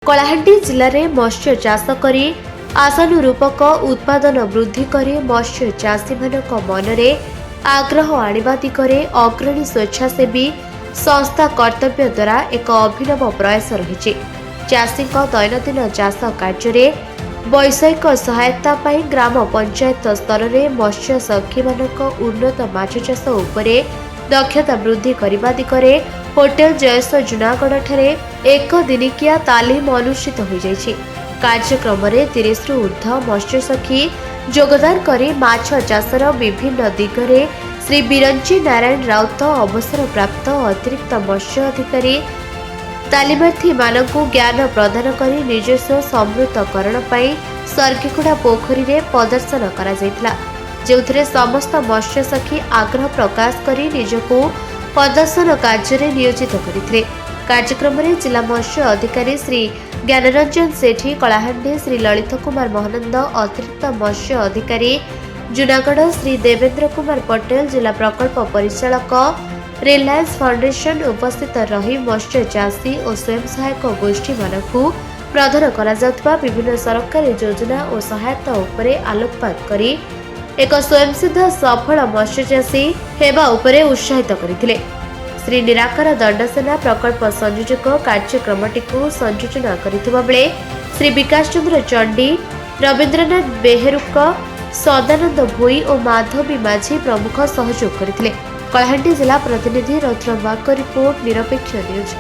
कलाहांडी जिले में मत्स्य चाष करी आशानुरूपक उत्पादन वृद्धि करे मत्स्य चाषी मन में आग्रह आनिबा दिगरे अग्रणी स्वेच्छासेवी संस्था कर्तव्य द्वारा एक अभिनव प्रयास रही। चाषी दैनंदिन चाष कार्य वैषयिक सहायता पाई ग्राम पंचायत स्तर में मत्स्य सखी मानक उन्नत माछ चाष उपरे दक्षता वृद्धि करने दिगरे होटेल जयसो जूनागढ़ ठारे एक दिनिकिया तालीम अनुष्ठित हो जाइछि। कार्यक्रम में 30 रु ऊर्ध्व मत्स्य सखी योगदान करी माछ चाषर विभिन्न दिगरे श्री बिरंची नारायण राउत अवसर प्राप्त अतिरिक्त मत्स्य अधिकारी तालीमार्थी मानकु ज्ञान प्रदान करी निजस्व समृद्धकरण पाई सर्कीकुड़ा पोखरी रे प्रदर्शन करा जायतिला, जेउथिरे समस्त मत्स्य सखी आग्रह प्रकाश करी निजको प्रदर्शन कार्य नियोजित करथिले। कार्यक्रम में जिला मत्स्य अधिकारी श्री ज्ञानरंजन सेठी, कलाहांडी श्री ललित कुमार महानंद, अतिरिक्त मत्स्य अधिकारी जूनागढ़ श्री देवेंद्र कुमार पटेल, जिला प्रकल्प परिचालक रिलायंस फाउंडेशन उपस्थित रही मत्स्य चाषी और स्वयं सहायक गोष्ठी मानकु प्रदान करा जातबा विभिन्न सरकारी योजना और सहायता उपरे आलोकपात करी एक स्वयंसिद्ध सफल मत्स्य चाषी हेबा उपरे उत्साहित करथिले। श्री निराकार दंडसेना प्रकल्प संयोजक कार्यक्रमटी को संयोजना करथिबा बेले श्री विकास चंद्र चंडी, रविंद्रनाथ बेहेरुक, सदानंद भोई और माधवी माझी प्रमुख सहयोग करथिले। कलाहांडी जिला प्रतिनिधि रत्न बाग रिपोर्ट, निरपेक्ष न्यूज।